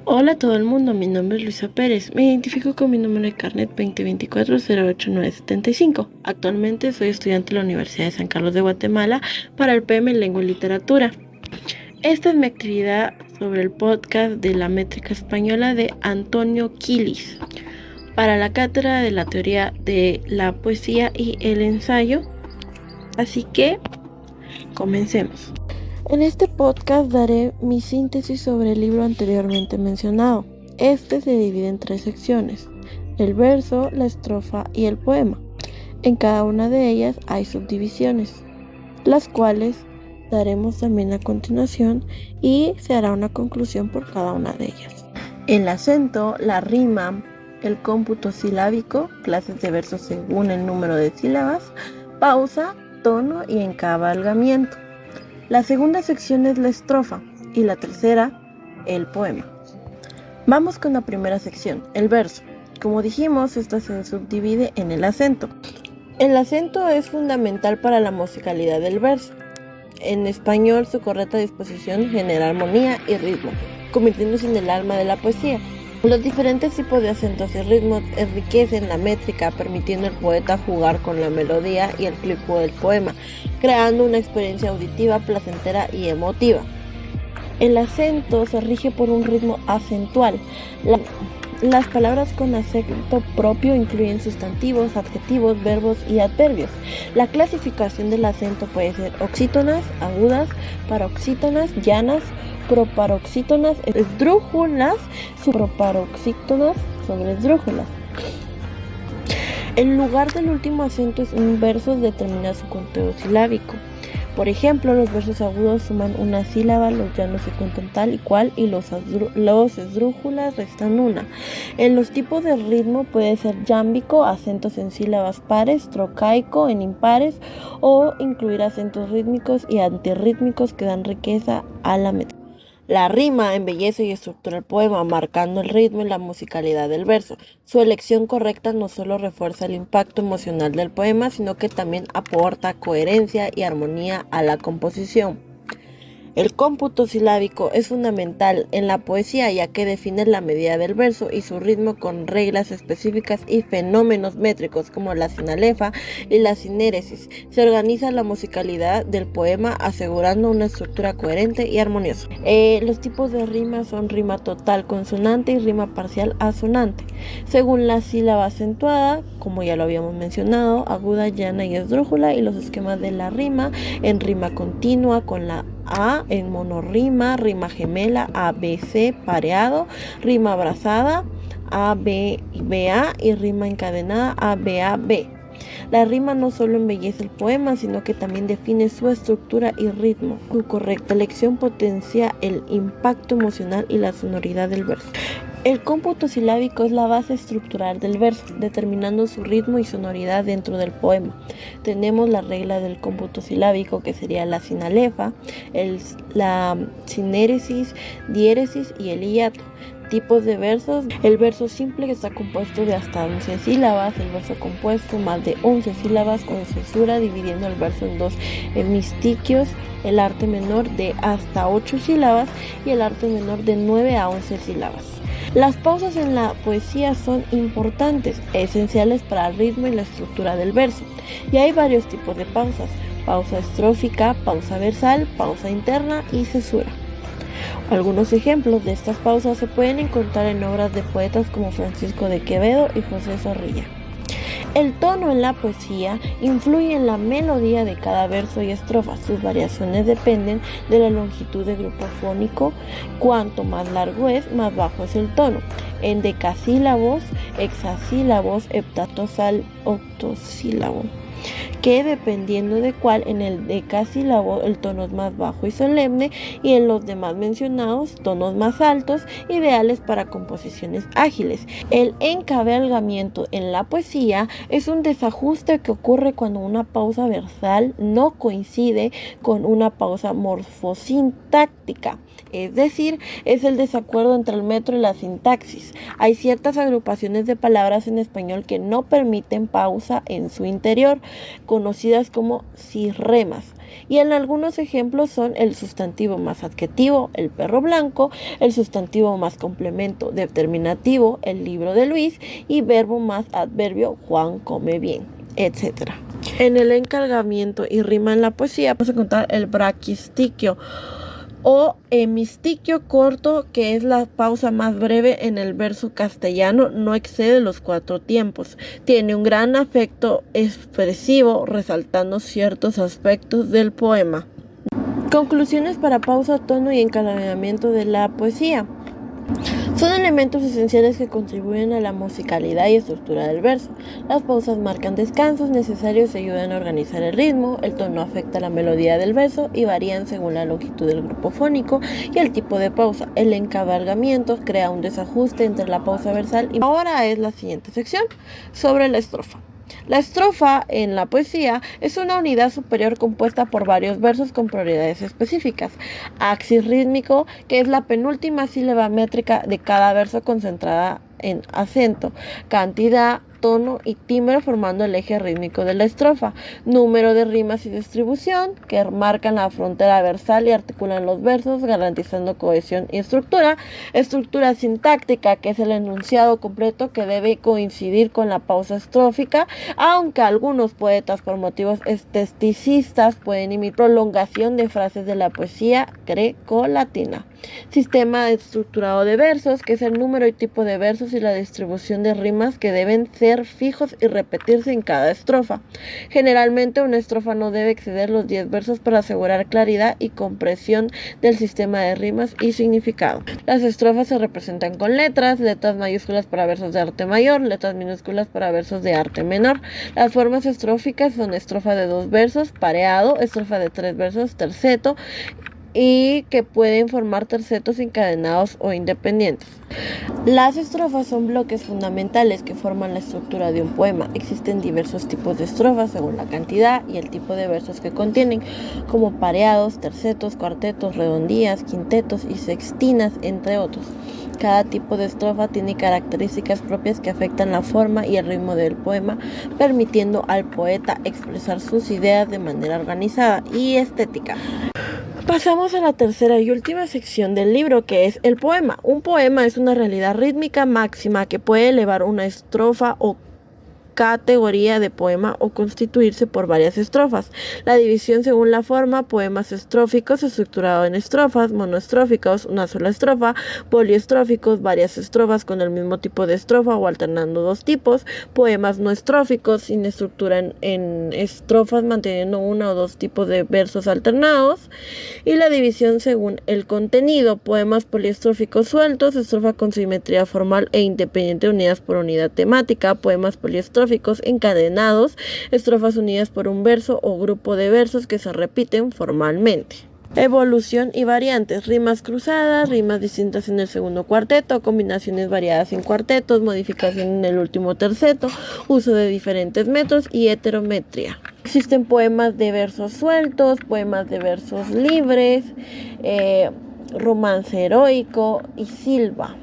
Hola a todo el mundo, mi nombre es Luisa Pérez. Me identifico con mi número de carnet 2024-08975. Actualmente soy estudiante de la Universidad de San Carlos de Guatemala para el PM en Lengua y Literatura. Esta es mi actividad sobre el podcast de la métrica española de Antonio Quilis para la cátedra de la teoría de la poesía y el ensayo. Así que comencemos. En este podcast daré mi síntesis sobre el libro anteriormente mencionado. Este se divide en 3 secciones: el verso, la estrofa y el poema. En cada una de ellas hay subdivisiones, las cuales daremos también a continuación y se hará una conclusión por cada una de ellas. El acento, la rima, el cómputo silábico, clases de versos según el número de sílabas, pausa, tono y encabalgamiento. La segunda sección es la estrofa y la tercera, el poema. Vamos con la primera sección, el verso. Como dijimos, esta se subdivide en el acento. El acento es fundamental para la musicalidad del verso. En español, su correcta disposición genera armonía y ritmo, convirtiéndose en el alma de la poesía. Los diferentes tipos de acentos y ritmos enriquecen la métrica, permitiendo al poeta jugar con la melodía y el flujo del poema, creando una experiencia auditiva placentera y emotiva. El acento se rige por un ritmo acentual. Las palabras con acento propio incluyen sustantivos, adjetivos, verbos y adverbios. La clasificación del acento puede ser oxítonas, agudas, paroxítonas, llanas, proparoxítonas, esdrújulas, supraparoxítonas, sobreesdrújulas. El lugar del último acento en un verso determina su conteo silábico. Por ejemplo, los versos agudos suman una sílaba, los llanos se cuentan tal y cual y los esdrújulas restan una. En los tipos de ritmo puede ser yámbico, acentos en sílabas pares, trocaico en impares, o incluir acentos rítmicos y antirrítmicos que dan riqueza a la métrica. La rima embellece y estructura el poema, marcando el ritmo y la musicalidad del verso. Su elección correcta no solo refuerza el impacto emocional del poema, sino que también aporta coherencia y armonía a la composición. El cómputo silábico es fundamental en la poesía, ya que define la medida del verso y su ritmo con reglas específicas y fenómenos métricos como la sinalefa y la sinéresis. Se organiza la musicalidad del poema asegurando una estructura coherente y armoniosa. Los tipos de rima son rima total consonante y rima parcial asonante. Según la sílaba acentuada, como ya lo habíamos mencionado, aguda, llana y esdrújula, y los esquemas de la rima en rima continua con la A en monorrima, rima gemela, ABC pareado, rima abrazada, ABA y rima encadenada, ABAB. La rima no solo embellece el poema, sino que también define su estructura y ritmo. Su correcta elección potencia el impacto emocional y la sonoridad del verso. El cómputo silábico es la base estructural del verso, determinando su ritmo y sonoridad dentro del poema. Tenemos la regla del cómputo silábico, que sería la sinalefa, la sinéresis, diéresis y el hiato. Tipos de versos: el verso simple, que está compuesto de hasta 11 sílabas, el verso compuesto más de 11 sílabas con cesura, dividiendo el verso en 2 hemistiquios, el arte menor de hasta 8 sílabas y el arte menor de 9 a 11 sílabas. Las pausas en la poesía son importantes, esenciales para el ritmo y la estructura del verso, y hay varios tipos de pausas: pausa estrófica, pausa versal, pausa interna y cesura. Algunos ejemplos de estas pausas se pueden encontrar en obras de poetas como Francisco de Quevedo y José Zorrilla. El tono en la poesía influye en la melodía de cada verso y estrofa. Sus variaciones dependen de la longitud del grupo fónico. Cuanto más largo es, más bajo es el tono. En decasílabos, hexasílabos, heptatosal, octosílabo, que dependiendo de cuál, en el decasílabo el tono es más bajo y solemne, y en los demás mencionados tonos más altos, ideales para composiciones ágiles. El encabalgamiento en la poesía es un desajuste que ocurre cuando una pausa versal no coincide con una pausa morfosintáctica, es decir, es el desacuerdo entre el metro y la sintaxis. Hay ciertas agrupaciones de palabras en español que no permiten pausa en su interior, conocidas como cisremas. Y en algunos ejemplos son el sustantivo más adjetivo, el perro blanco, el sustantivo más complemento determinativo, el libro de Luis, y verbo más adverbio, Juan come bien, etc. En el encargamiento y rima en la poesía vamos a encontrar el braquistiquio o hemistiquio corto, que es la pausa más breve en el verso castellano, no excede los 4 tiempos. Tiene un gran afecto expresivo, resaltando ciertos aspectos del poema. Conclusiones para pausa, tono y encadenamiento de la poesía. Son elementos esenciales que contribuyen a la musicalidad y estructura del verso. Las pausas marcan descansos necesarios y ayudan a organizar el ritmo. El tono afecta la melodía del verso y varían según la longitud del grupo fónico y el tipo de pausa. El encabalgamiento crea un desajuste entre la pausa versal y... Ahora es la siguiente sección sobre la estrofa. La estrofa en la poesía es una unidad superior compuesta por varios versos con prioridades específicas. Axis rítmico, que es la penúltima sílaba métrica de cada verso concentrada en acento, cantidad, tono y timbre formando el eje rítmico de la estrofa. Número de rimas y distribución, que marcan la frontera versal y articulan los versos, garantizando cohesión y estructura. Estructura sintáctica, que es el enunciado completo que debe coincidir con la pausa estrófica, aunque algunos poetas por motivos esteticistas pueden imitar prolongación de frases de la poesía grecolatina. Sistema estructurado de versos, que es el número y tipo de versos y la distribución de rimas que deben ser fijos y repetirse en cada estrofa. Generalmente una estrofa no debe exceder los 10 versos para asegurar claridad y compresión del sistema de rimas y significado. Las estrofas se representan con letras mayúsculas para versos de arte mayor, letras minúsculas para versos de arte menor. Las formas estróficas son estrofa de 2 versos, pareado, estrofa de 3 versos, terceto, y que pueden formar tercetos encadenados o independientes. Las estrofas son bloques fundamentales que forman la estructura de un poema. Existen diversos tipos de estrofas según la cantidad y el tipo de versos que contienen, como pareados, tercetos, cuartetos, redondías, quintetos y sextinas, entre otros. Cada tipo de estrofa tiene características propias que afectan la forma y el ritmo del poema, permitiendo al poeta expresar sus ideas de manera organizada y estética. Pasamos a la tercera y última sección del libro, que es el poema. Un poema es una realidad rítmica máxima que puede elevar una estrofa o categoría de poema o constituirse por varias estrofas. La división según la forma: poemas estróficos, estructurado en estrofas; monoestróficos, una sola estrofa; poliestróficos, varias estrofas con el mismo tipo de estrofa o alternando 2 tipos; poemas no estróficos, sin estructura en estrofas, manteniendo 1 o 2 tipos de versos alternados. Y la división según el contenido: poemas poliestróficos sueltos, estrofa con simetría formal e independiente unidas por unidad temática; poemas poliestróficos encadenados, estrofas unidas por un verso o grupo de versos que se repiten formalmente. Evolución y variantes: rimas cruzadas, rimas distintas en el segundo cuarteto, combinaciones variadas en cuartetos, modificación en el último terceto, uso de diferentes metros y heterometría. Existen poemas de versos sueltos, poemas de versos libres, romance heroico y silva.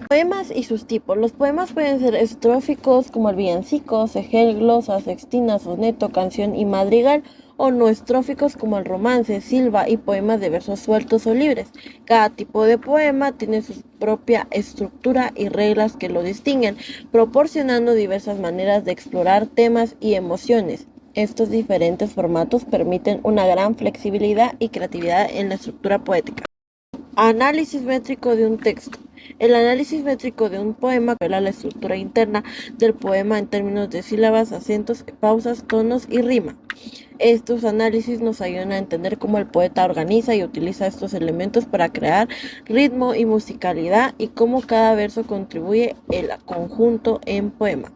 Poemas y sus tipos. Los poemas pueden ser estróficos, como el villancico, segel, glosa, sextina, soneto, canción y madrigal, o no estróficos, como el romance, silva y poemas de versos sueltos o libres. Cada tipo de poema tiene su propia estructura y reglas que lo distinguen, proporcionando diversas maneras de explorar temas y emociones. Estos diferentes formatos permiten una gran flexibilidad y creatividad en la estructura poética. Análisis métrico de un texto. El análisis métrico de un poema revela la estructura interna del poema en términos de sílabas, acentos, pausas, tonos y rima. Estos análisis nos ayudan a entender cómo el poeta organiza y utiliza estos elementos para crear ritmo y musicalidad, y cómo cada verso contribuye al conjunto en poema.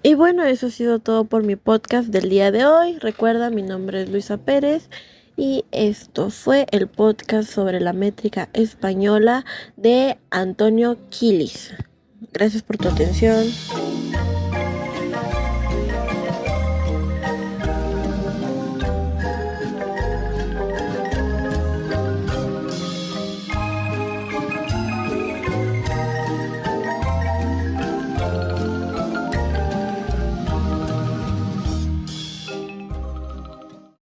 Y bueno, eso ha sido todo por mi podcast del día de hoy. Recuerda, mi nombre es Luisa Pérez. Y esto fue el podcast sobre la métrica española de Antonio Quilis. Gracias por tu atención.